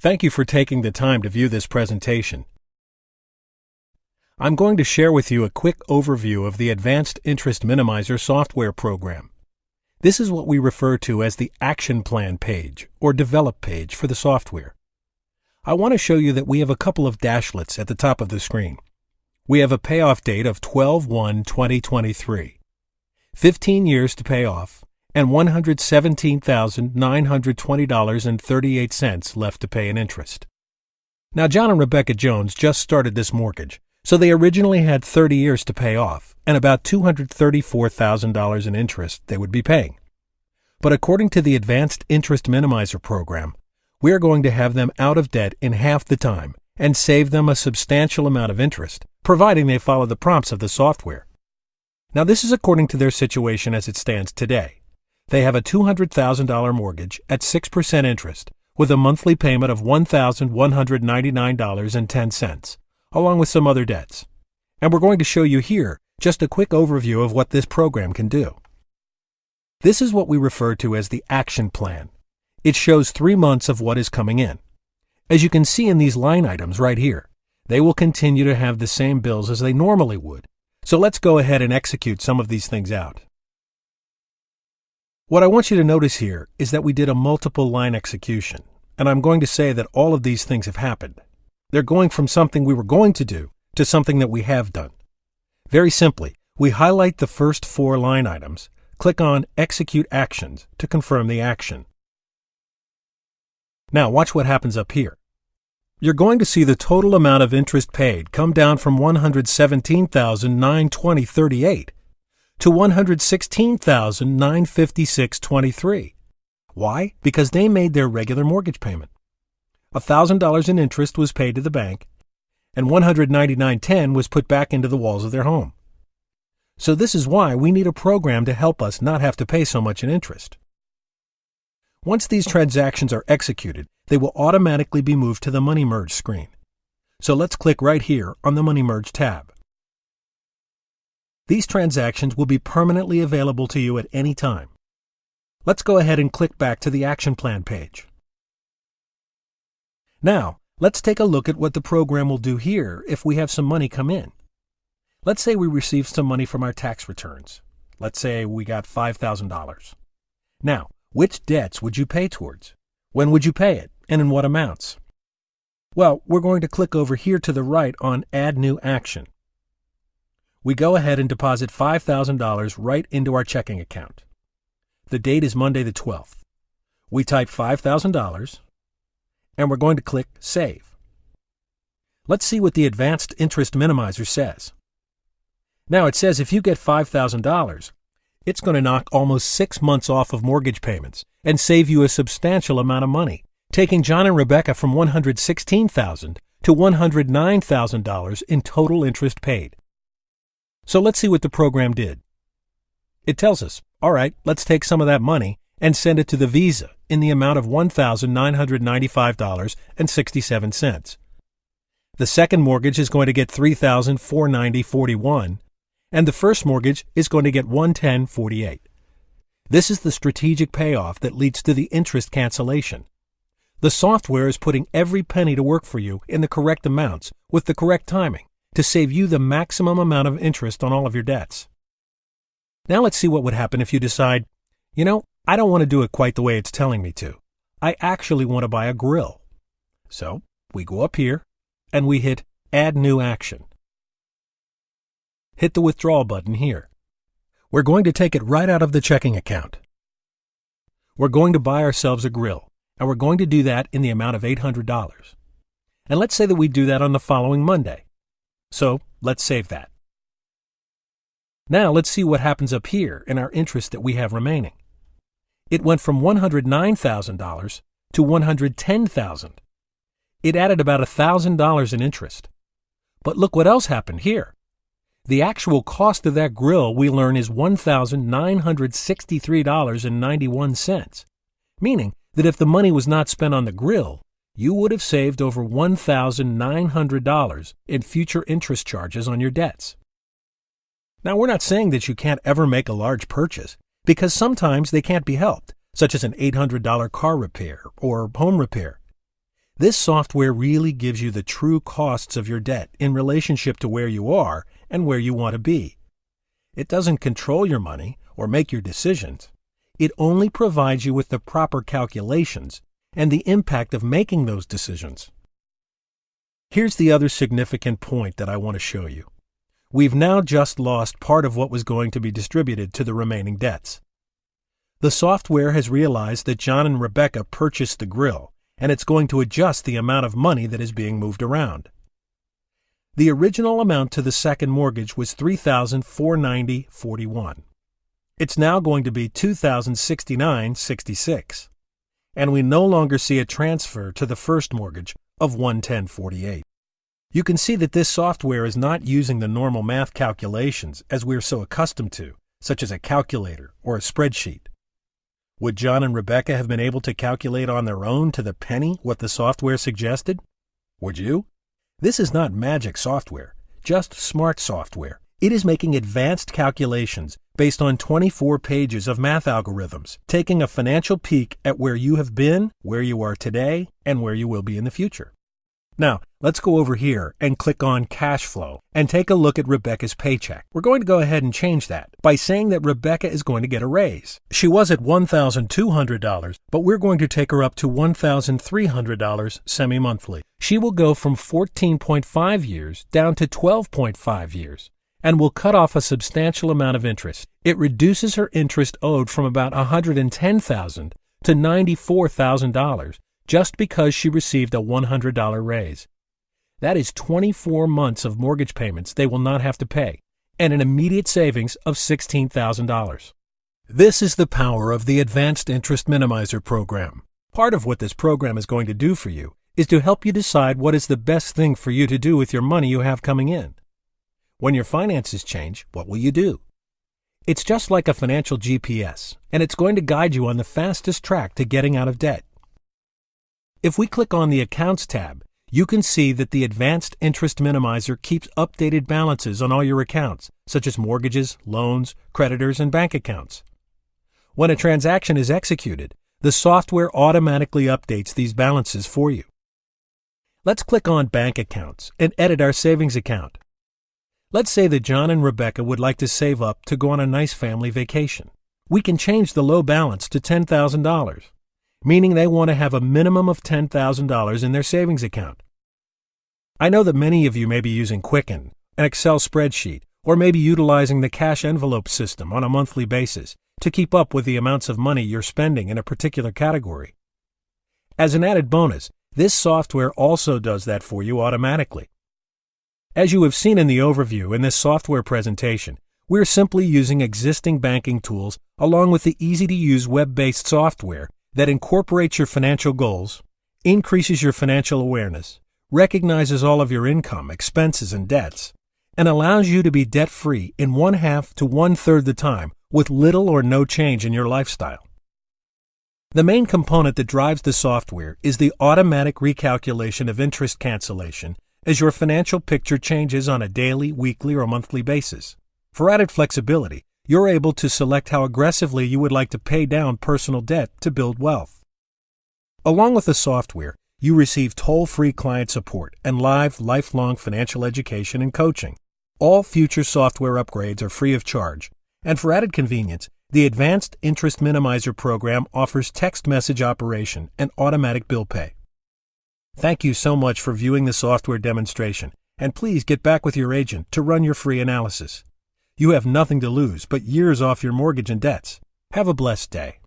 Thank you for taking the time to view this presentation. I'm going to share with you a quick overview of the Advanced Interest Minimizer software program. This is what we refer to as the Action Plan page or Develop page for the software. I want to show you that we have a couple of dashlets at the top of the screen. We have a payoff date of 12/1/2023, 15 years to pay off, and $117,920.38 left to pay in interest. Now, John and Rebecca Jones just started this mortgage, so they originally had 30 years to pay off and about $234,000 in interest they would be paying. But according to the Advanced Interest Minimizer program, we are going to have them out of debt in half the time and save them a substantial amount of interest, providing they follow the prompts of the software. Now, this is according to their situation as it stands today. They have a $200,000 mortgage at 6% interest with a monthly payment of $1,199.10, along with some other debts. And we're going to show you here just a quick overview of what this program can do. This is what we refer to as the Action Plan. It shows 3 months of what is coming in. As you can see in these line items right here, they will continue to have the same bills as they normally would. So let's go ahead and execute some of these things out. What I want you to notice here is that we did a multiple line execution, and I'm going to say that all of these things have happened. They're going from something we were going to do to something that we have done. Very simply, we highlight the first 4 line items, click on Execute Actions to confirm the action. Now watch what happens up here. You're going to see the total amount of interest paid come down from $117,920.38 to $116,956.23. Why? Because they made their regular mortgage payment. $1,000 in interest was paid to the bank, and $199.10 was put back into the walls of their home. So this is why we need a program to help us not have to pay so much in interest. Once these transactions are executed, they will automatically be moved to the Money Merge screen. So let's click right here on the Money Merge tab. These transactions will be permanently available to you at any time. Let's go ahead and click back to the Action Plan page. Now, let's take a look at what the program will do here if we have some money come in. Let's say we received some money from our tax returns. Let's say we got $5,000. Now, which debts would you pay towards? When would you pay it, and in what amounts? Well, we're going to click over here to the right on Add New Action. We go ahead and deposit $5,000 right into our checking account. The date is Monday the 12th. We type $5,000, and we're going to click Save. Let's see what the Advanced Interest Minimizer says. Now it says if you get $5,000, it's going to knock almost 6 months off of mortgage payments and save you a substantial amount of money, taking John and Rebecca from $116,000 to $109,000 in total interest paid. So let's see what the program did. It tells us, all right, let's take some of that money and send it to the Visa in the amount of $1,995.67. The second mortgage is going to get $3,490.41, and the first mortgage is going to get $110.48. This is the strategic payoff that leads to the interest cancellation. The software is putting every penny to work for you in the correct amounts with the correct timing to save you the maximum amount of interest on all of your debts. Now let's see what would happen if you decide, I don't want to do it quite the way it's telling me to. I actually want to buy a grill. So we go up here and we hit Add New Action. Hit the withdrawal button here. We're going to take it right out of the checking account. We're going to buy ourselves a grill, and we're going to do that in the amount of $800. And let's say that we do that on the following Monday. So let's save that. Now let's see what happens up here in our interest that we have remaining. It went from $109,000 to $110,000. It added about $1,000 in interest. But look what else happened here. The actual cost of that grill, we learn, is $1,963.91, meaning that if the money was not spent on the grill, you would have saved over $1,900 in future interest charges on your debts. Now, we're not saying that you can't ever make a large purchase, because sometimes they can't be helped, such as an $800 car repair or home repair. This software really gives you the true costs of your debt in relationship to where you are and where you want to be. It doesn't control your money or make your decisions. It only provides you with the proper calculations and the impact of making those decisions. Here's the other significant point that I want to show you. We've now just lost part of what was going to be distributed to the remaining debts. The software has realized that John and Rebecca purchased the grill, and it's going to adjust the amount of money that is being moved around. The original amount to the second mortgage was $3,490.41. It's now going to be $2,069.66, and we no longer see a transfer to the first mortgage of $110.48. You can see that this software is not using the normal math calculations as we're so accustomed to, such as a calculator or a spreadsheet. Would John and Rebecca have been able to calculate on their own to the penny what the software suggested? Would you? This is not magic software, just smart software. It is making advanced calculations based on 24 pages of math algorithms, taking a financial peek at where you have been, where you are today, and where you will be in the future. Now, let's go over here and click on Cash Flow and take a look at Rebecca's paycheck. We're going to go ahead and change that by saying that Rebecca is going to get a raise. She was at $1,200, but we're going to take her up to $1,300 semi-monthly. She will go from 14.5 years down to 12.5 years and will cut off a substantial amount of interest. It reduces her interest owed from about $110,000 to $94,000. just because she received a $100 raise. That is 24 months of mortgage payments they will not have to pay, and an immediate savings of $16,000. This is the power of the Advanced Interest Minimizer program. Part of what this program is going to do for you is to help you decide what is the best thing for you to do with your money you have coming in. When your finances change, what will you do? It's just like a financial GPS, and it's going to guide you on the fastest track to getting out of debt. If we click on the Accounts tab, you can see that the Advanced Interest Minimizer keeps updated balances on all your accounts, such as mortgages, loans, creditors, and bank accounts. When a transaction is executed, the software automatically updates these balances for you. Let's click on Bank Accounts and edit our savings account. Let's say that John and Rebecca would like to save up to go on a nice family vacation. We can change the low balance to $10,000. Meaning they want to have a minimum of $10,000 in their savings account. I know that many of you may be using Quicken, an Excel spreadsheet, or maybe utilizing the cash envelope system on a monthly basis to keep up with the amounts of money you're spending in a particular category. As an added bonus, this software also does that for you automatically. As you have seen in the overview in this software presentation, we're simply using existing banking tools along with the easy-to-use web-based software that incorporates your financial goals, increases your financial awareness, recognizes all of your income, expenses, and debts, and allows you to be debt-free in 1/2 to 1/3 the time with little or no change in your lifestyle. The main component that drives the software is the automatic recalculation of interest cancellation as your financial picture changes on a daily, weekly, or monthly basis. For added flexibility, you're able to select how aggressively you would like to pay down personal debt to build wealth. Along with the software, you receive toll-free client support and live, lifelong financial education and coaching. All future software upgrades are free of charge, and for added convenience, the Advanced Interest Minimizer program offers text message operation and automatic bill pay. Thank you so much for viewing the software demonstration, and please get back with your agent to run your free analysis. You have nothing to lose but years off your mortgage and debts. Have a blessed day.